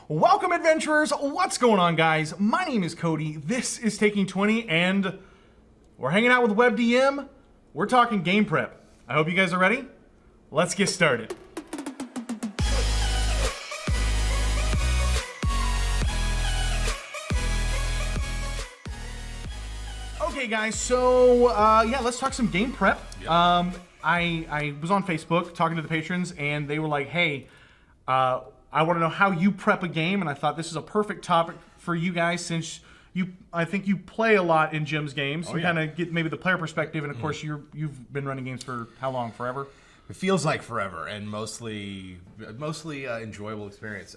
Welcome, adventurers. What's going on, guys? My name is Cody. This is Taking 20, and we're hanging out with WebDM. We're talking game prep. I hope you guys are ready. Let's get started. Okay, guys. So yeah, let's talk some game prep. Yep. I was on Facebook talking to the patrons, and they were like, "Hey, I want to know how you prep a game," and I thought this is a perfect topic for you guys since I think you play a lot in Jim's games. You kind of get maybe the player perspective, and of course you've been running games for how long? Forever? It feels like forever, and mostly enjoyable experience.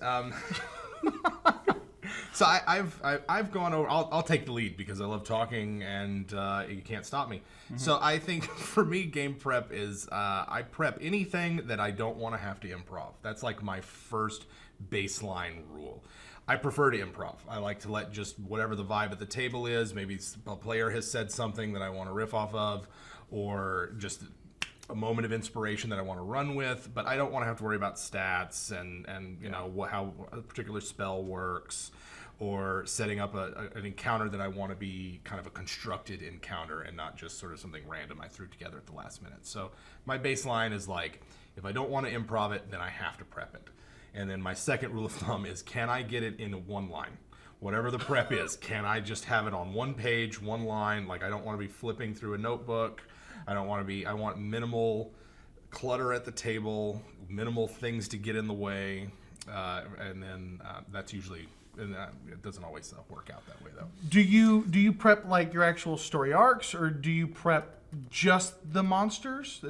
So I've gone over. I'll take the lead because I love talking, and you can't stop me. Mm-hmm. So I think for me, game prep is I prep anything that I don't want to have to improv. That's like my first baseline rule. I prefer to improv. I like to let just whatever the vibe at the table is. Maybe a player has said something that I want to riff off of, or just a moment of inspiration that I want to run with, but I don't want to have to worry about stats and you know how a particular spell works, or setting up an encounter that I want to be kind of a constructed encounter and not just sort of something random I threw together at the last minute. So my baseline is like, if I don't want to improv it, then I have to prep it. And then my second rule of thumb is, can I get it in one line? Whatever the prep is, can I just have it on one page, one line? Like, I don't want to be flipping through a notebook. I want minimal clutter at the table, minimal things to get in the way, and then that's usually, it doesn't always work out that way though. Do you prep like your actual story arcs, or do you prep just the monsters?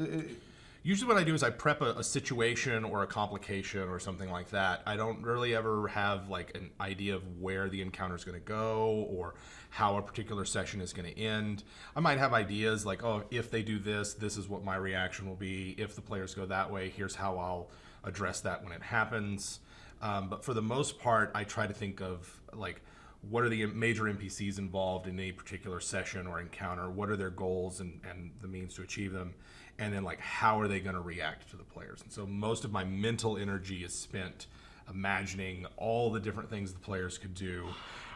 Usually what I do is I prep a situation or a complication or something like that. I don't really ever have like an idea of where the encounter is going to go or how a particular session is going to end. I might have ideas like, oh, if they do this, this is what my reaction will be. If the players go that way, here's how I'll address that when it happens. But for the most part, I try to think of like, what are the major NPCs involved in any particular session or encounter? What are their goals and the means to achieve them? And then like, how are they going to react to the players? And so most of my mental energy is spent imagining all the different things the players could do,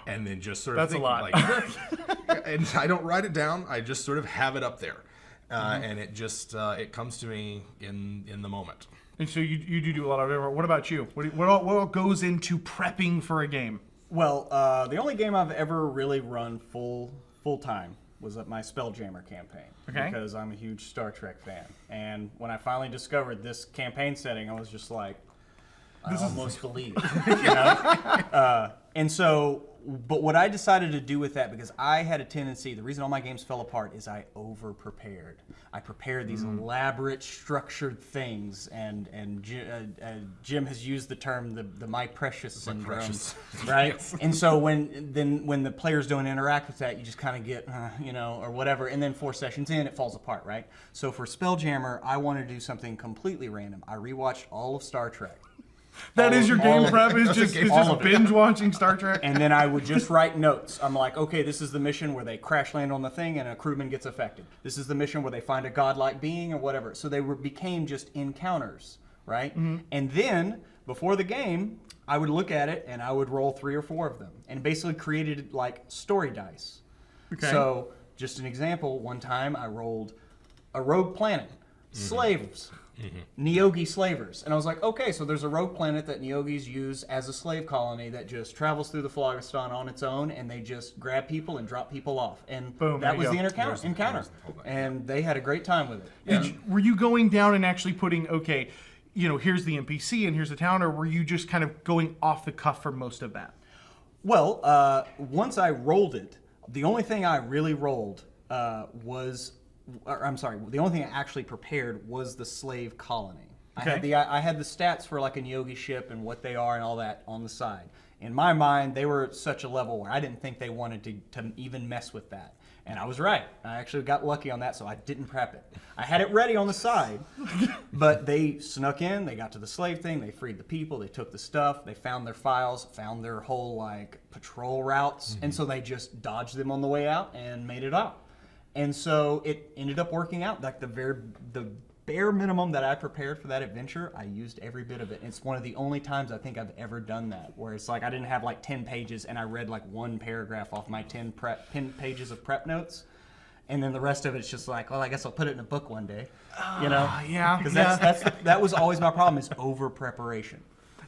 and then just sort of thinking, a lot. Like, and I don't write it down. I just sort of have it up there, and it just it comes to me in the moment. And so you do a lot of it. What about you? What all goes into prepping for a game? Well, the only game I've ever really run full time was at my Spelljammer campaign. Okay. Because I'm a huge Star Trek fan. And when I finally discovered this campaign setting, I was just like, I almost believe. You know? And so, but what I decided to do with that, because I had a tendency, the reason all my games fell apart is I over-prepared. I prepared these elaborate, structured things, and Jim has used the term the My Precious syndrome, right? Yes. And so when the players don't interact with that, you just kind of get, you know, or whatever, and then 4 sessions in, it falls apart, right? So for Spelljammer, I wanted to do something completely random. I rewatched all of Star Trek. That is your game prep, is just binge watching Star Trek? And then I would just write notes. I'm like, okay, this is the mission where they crash land on the thing and a crewman gets affected. This is the mission where they find a godlike being or whatever. So they became just encounters, right? Mm-hmm. And then, before the game, I would look at it and I would roll 3 or 4 of them. And basically created like story dice. Okay. So, just an example, one time I rolled a rogue planet, slaves. Mm-hmm. Neogi slavers. And I was like, okay, so there's a rogue planet that Neogis use as a slave colony that just travels through the Phlogiston on its own, and they just grab people and drop people off. And boom, that was the encounter. And they had a great time with it. Yeah. Were you going down and actually putting, okay, you know, here's the NPC and here's the town, or were you just kind of going off the cuff for most of that? Well, once I rolled it, the only thing I really rolled the only thing I actually prepared was the slave colony. Okay. I had the stats for like a Neogi ship and what they are and all that on the side. In my mind, they were at such a level where I didn't think they wanted to even mess with that. And I was right. I actually got lucky on that, so I didn't prep it. I had it ready on the side, but they snuck in, they got to the slave thing, they freed the people, they took the stuff, they found their files, found their whole like patrol routes, and so they just dodged them on the way out and made it up. And so it ended up working out. Like the bare minimum that I prepared for that adventure, I used every bit of it. And it's one of the only times I think I've ever done that, where it's like I didn't have like 10 pages and I read like one paragraph off my 10 pages of prep notes. And then the rest of it's just like, well, I guess I'll put it in a book one day, you know? Yeah. Because that was always my problem, is over preparation.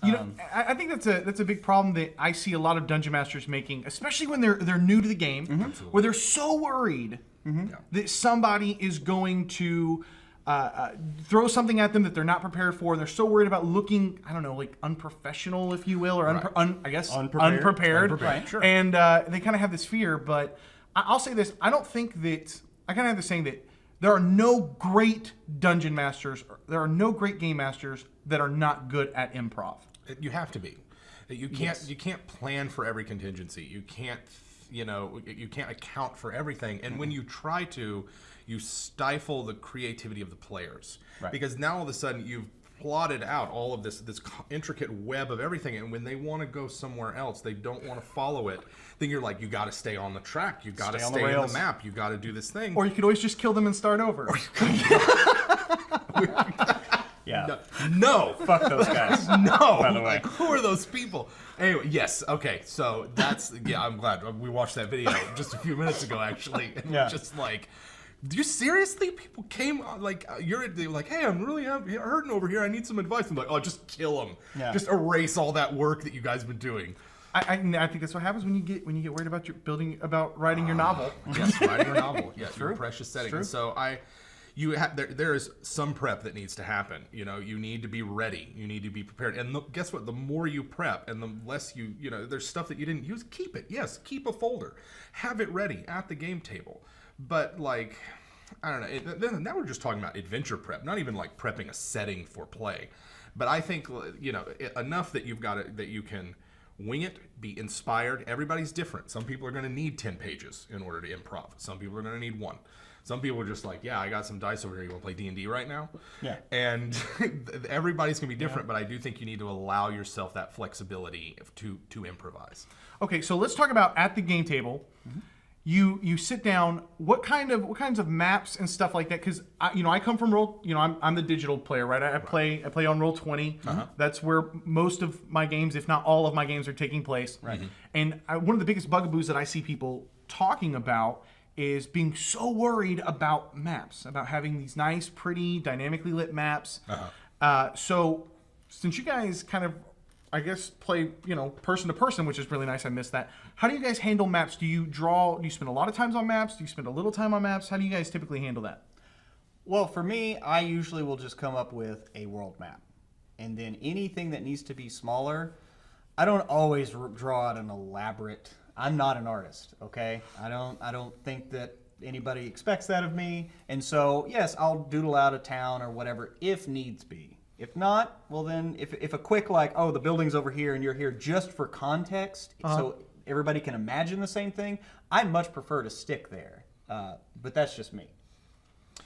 You know, I think that's a big problem that I see a lot of dungeon masters making, especially when they're new to the game, where they're so worried that somebody is going to throw something at them that they're not prepared for. They're so worried about looking, I don't know, like unprofessional, if you will, or unprepared. Right, sure. And they kind of have this fear. But I'll say this: I don't think that I kind of have the saying that there are no great dungeon masters, there are no great game masters that are not good at improv. You have to be. You can't plan for every contingency. You can't account for everything. And when you try to, you stifle the creativity of the players. Right. Because now all of a sudden you've plotted out all of this intricate web of everything, and when they want to go somewhere else, they don't want to follow it. Then you're like, you got to stay on the track. You got to stay in the map. You got to do this thing. Or you could always just kill them and start over. Yeah. No. Fuck those guys. No. By the way. Like, who are those people? Anyway, yes. Okay. So that's, I'm glad we watched that video just a few minutes ago, actually. And we're just like, do you seriously? People came like, they were like, hey, I'm really hurting over here. I need some advice. I'm like, oh, just kill them. Yeah. Just erase all that work that you guys have been doing. I think that's what happens when you get worried about writing your novel. Yes, writing your novel. Yes, True. your precious setting. True. And so there is some prep that needs to happen. You know, you need to be ready. You need to be prepared. And guess what? The more you prep and the less there's stuff that you didn't use, keep it. Yes, keep a folder. Have it ready at the game table. But like, I don't know. Now we're just talking about adventure prep, not even like prepping a setting for play. But I think, enough that that you can wing it, be inspired. Everybody's different. Some people are going to need 10 pages in order to improv. Some people are going to need 1. Some people are just like, yeah, I got some dice over here. You want to play D&D right now? Yeah. And everybody's going to be different, but I do think you need to allow yourself that flexibility to improvise. Okay, so let's talk about at the game table. You sit down. What kinds of maps and stuff like that? Because I come from Roll. I'm the digital player, right? I play on Roll20. That's where most of my games, if not all of my games, are taking place. Right. And one of the biggest bugaboos that I see people talking about is being so worried about maps, about having these nice, pretty, dynamically lit maps. So since you guys kind of, I guess, play, person to person, which is really nice. I missed that. How do you guys handle maps? Do you spend a lot of time on maps? Do you spend a little time on maps? How do you guys typically handle that? Well, for me, I usually will just come up with a world map. And then anything that needs to be smaller, I don't always draw out an elaborate. I'm not an artist, okay? I don't think that anybody expects that of me. And so, yes, I'll doodle out a town or whatever if needs be. If not, well then, if a quick like, oh, the building's over here and you're here just for context, so everybody can imagine the same thing, I much prefer to stick there. But that's just me.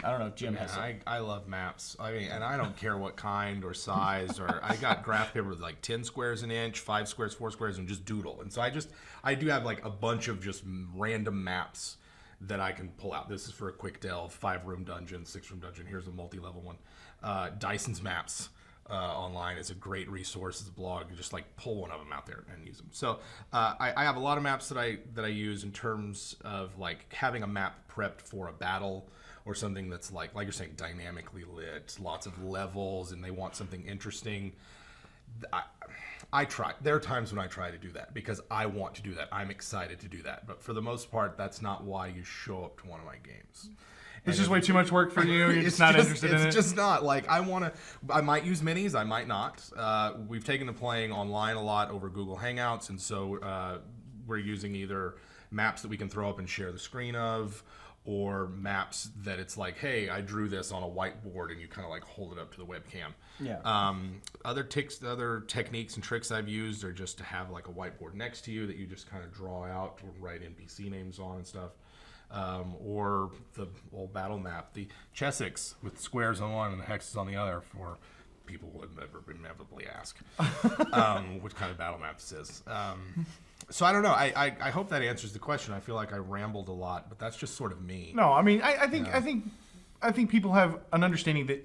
I don't know if Jim has something. I love maps. I mean, and I don't care what kind or size or I got graph paper with like 10 squares an inch, 5 squares, 4 squares, and just doodle. And so I do have like a bunch of just random maps that I can pull out. This is for a quick delve, 5-room dungeon, 6-room dungeon. Here's a multi-level one. Dyson's Maps online is a great resource. It's a blog. You just like pull one of them out there and use them. So I have a lot of maps that I use in terms of like having a map prepped for a battle or something that's like you're saying, dynamically lit, lots of levels, and they want something interesting. I try. There are times when I try to do that because I want to do that. I'm excited to do that. But for the most part, that's not why you show up to one of my games. It's just way too much work for you. You're just not interested in it. It's just not. Like, I might use minis. I might not. We've taken to playing online a lot over Google Hangouts. And so we're using either maps that we can throw up and share the screen of, or maps that it's like, hey, I drew this on a whiteboard, and you kind of like hold it up to the webcam. Yeah. Other techniques and tricks I've used are just to have like a whiteboard next to you that you just kind of draw out or write NPC names on and stuff. Or the old battle map, the Chessex with squares on one and the hexes on the other, for people who would never inevitably ask which kind of battle map this is. So I don't know. I hope that answers the question. I feel like I rambled a lot, but that's just sort of me. No, I mean, I think people have an understanding that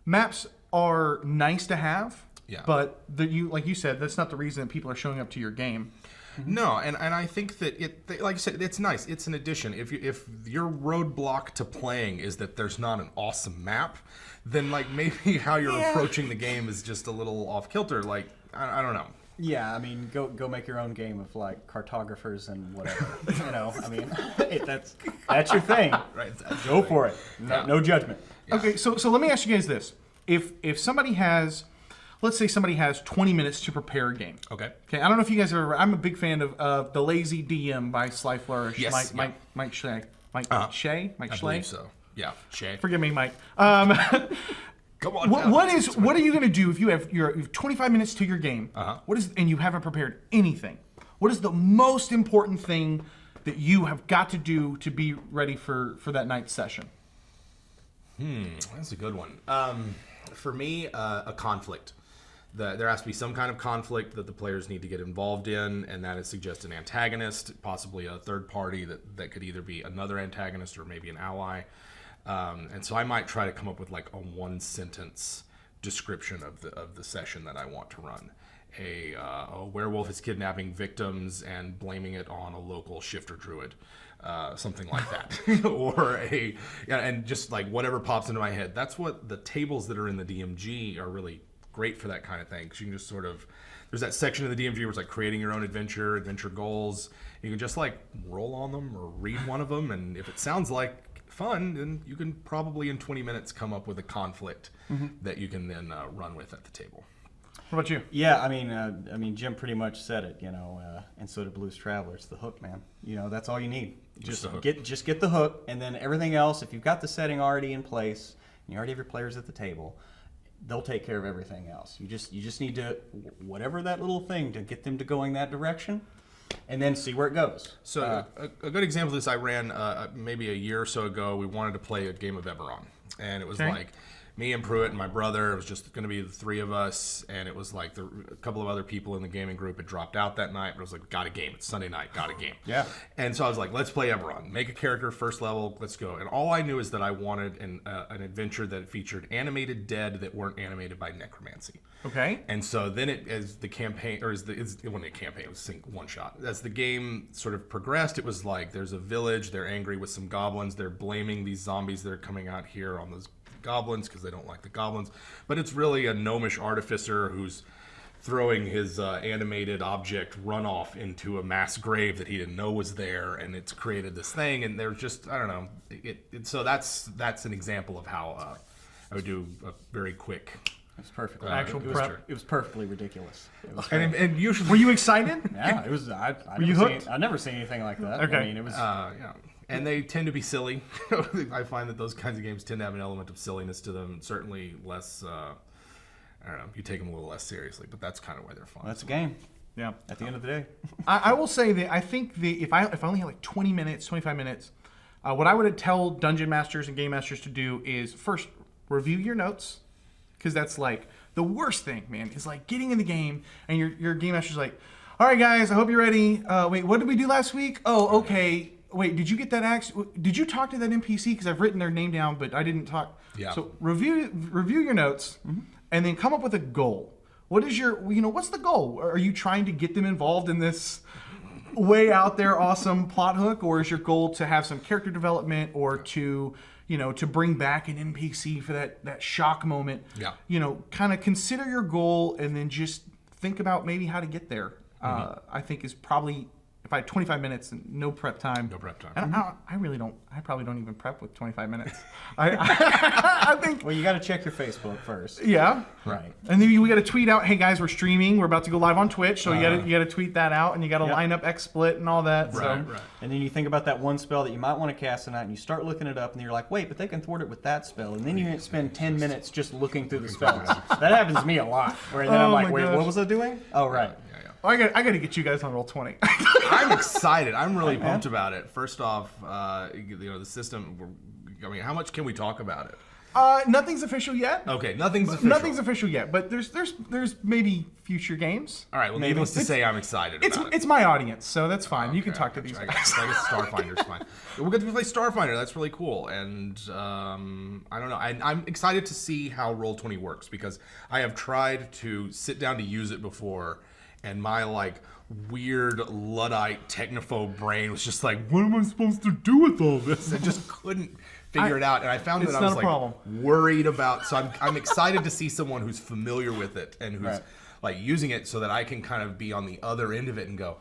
maps are nice to have. Yeah. But like you said, that's not the reason that people are showing up to your game. No, and I think that like you said, it's nice. It's an addition. If your roadblock to playing is that there's not an awesome map, then like maybe how you're approaching the game is just a little off kilter. Like I don't know. Yeah, I mean, go make your own game of like cartographers and whatever. I mean, that's your thing. Right. Go for it. No judgment. Yeah. Okay, so let me ask you guys this: if somebody has, let's say somebody has 20 minutes to prepare a game. Okay. Okay, I don't know if you guys have ever. I'm a big fan of The Lazy DM by Sly Flourish. Yes, Mike Shea. Mike Shea. I believe so. Yeah, Shay. Forgive me, Mike. Come on. What are you going to do if you have 25 minutes to your game? And you haven't prepared anything? What is the most important thing that you have got to do to be ready for that night's session? That's a good one. For me, a conflict. There has to be some kind of conflict that the players need to get involved in, and that is suggest an antagonist, possibly a third party that could either be another antagonist or maybe an ally. And so I might try to come up with like a one-sentence description of the session that I want to run. A werewolf is kidnapping victims and blaming it on a local shifter druid. Something like that. And just like whatever pops into my head. That's what the tables that are in the DMG are really great for, that kind of thing. Because you can just sort of, there's that section of the DMG where it's like creating your own adventure goals. You can just like roll on them or read one of them. And if it sounds like fun, then you can probably in 20 minutes come up with a conflict that you can then run with at the table. What about you? Yeah, I mean, Jim pretty much said it, and so did Blues Travelers. The hook, man. That's all you need. Just get the hook, and then everything else. If you've got the setting already in place, and you already have your players at the table, they'll take care of everything else. You just need to whatever that little thing to get them to going that direction, and then see where it goes. So a good example of this I ran maybe a year or so ago. We wanted to play a game of Eberron, and it was like me and Pruitt and my brother. It was just going to be the three of us, and it was like a couple of other people in the gaming group had dropped out that night. But it was like, got a game. It's Sunday night. Got a game. Yeah. And so I was like, let's play Eberron. Make a character, first level. Let's go. And all I knew is that I wanted an adventure that featured animated dead that weren't animated by necromancy. Okay. And so then it wasn't a campaign, it was one shot. As the game sort of progressed, it was like there's a village, they're angry with some goblins, they're blaming these zombies that are coming out here on those goblins because they don't like the goblins. But it's really a gnomish artificer who's throwing his animated object runoff into a mass grave that he didn't know was there, and it's created this thing, and there's just, I don't know. So that's an example of how I would do a very quick... It's perfect. It was perfectly ridiculous. It was and usually, were you excited? Yeah, it was. Were you hooked? I've never seen anything like that. Okay. I mean, it was. Yeah. And they tend to be silly. I find that those kinds of games tend to have an element of silliness to them. Certainly less. I don't know. You take them a little less seriously, but that's kind of why they're fun. Well, that's a game. Yeah. At the end of the day. I will say that I think if I only had like 20 minutes, 25 minutes, what I would tell dungeon masters and game masters to do is first review your notes. Because that's like the worst thing, man, is like getting in the game and your game master's like, all right, guys, I hope you're ready. Wait, what did we do last week? Oh, okay. Wait, did you get that axe? Did you talk to that NPC? Because I've written their name down, but I didn't talk. Yeah. So review your notes and then come up with a goal. What is what's the goal? Are you trying to get them involved in this way out there awesome plot hook? Or is your goal to have some character development or to bring back an NPC for that shock moment? Yeah. Kind of consider your goal and then just think about maybe how to get there. I think is probably, if I had 25 minutes and no prep time. No prep time. And I probably don't even prep with 25 minutes. I think. Well, you got to check your Facebook first. Yeah. Right. And then we got to tweet out, hey guys, we're streaming. We're about to go live on Twitch. So you got to tweet that out, and you got to line up XSplit and all that. Right. And then you think about that one spell that you might want to cast tonight, and you start looking it up, and you're like, wait, but they can thwart it with that spell. And then you spend 10 minutes just looking through the spells. That happens to me a lot. Where then I'm like, wait, what was I doing? Oh, right. Oh, I got to get you guys on Roll20. I'm excited. I'm really pumped about it. First off, the system. I mean, how much can we talk about it? Nothing's official yet. Okay, nothing's official. Nothing's official yet, but there's maybe future games. All right, well, needless to say, I'm excited about it. It's my audience, so that's fine. You can talk to these I guys. guess Starfinder's fine. We'll get to play Starfinder. That's really cool. And I don't know. I'm excited to see how Roll20 works because I have tried to sit down to use it before, and my like weird Luddite technophobe brain was just like, what am I supposed to do with all this? I just couldn't figure it out, and I found that I was like worried about. So I'm excited to see someone who's familiar with it and who's like using it, so that I can kind of be on the other end of it and go,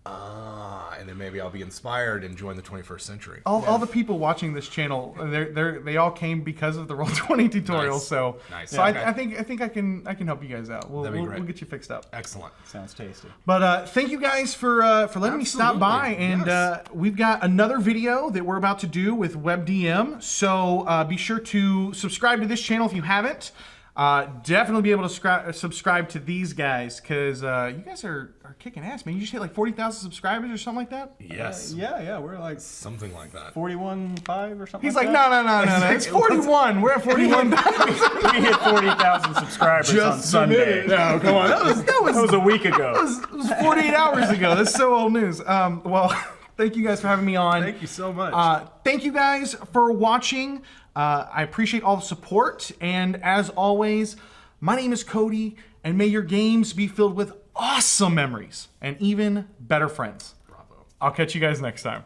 and then maybe I'll be inspired and join the 21st century. All the people watching this channel, they all came because of the Roll20 tutorial. Nice. So Okay. I think I can help you guys out. That'd be great. We'll get you fixed up. Excellent. Sounds tasty. But thank you guys for letting me stop by, and we've got another video that we're about to do with WebDM. So be sure to subscribe to this channel if you haven't. Definitely be able to subscribe to these guys because you guys are kicking ass, man. You just hit like 40,000 subscribers or something like that. Yes. Yeah, we're like Something like that. 41.5 or something. He's like like, that. no. It's 41. We're at 41. We hit 40,000 subscribers on Sunday. No, come on. That was a week ago. It was 48 hours ago. That's so old news. Well, thank you guys for having me on. Thank you so much. Thank you guys for watching. I appreciate all the support. And as always, my name is Cody, and may your games be filled with awesome memories and even better friends. Bravo. I'll catch you guys next time.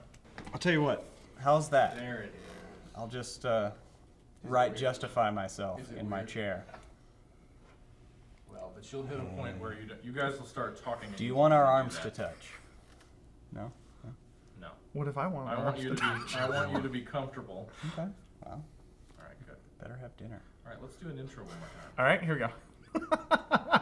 I'll tell you what. How's that? There it is. I'll just justify myself in my chair. Well, but you'll hit a point where you guys will start talking. Do you want our arms to touch? No? No. What if I want I want you to be comfortable. Okay. Well, All right, good. better have dinner. All right, let's do an intro one more time. All right, here we go.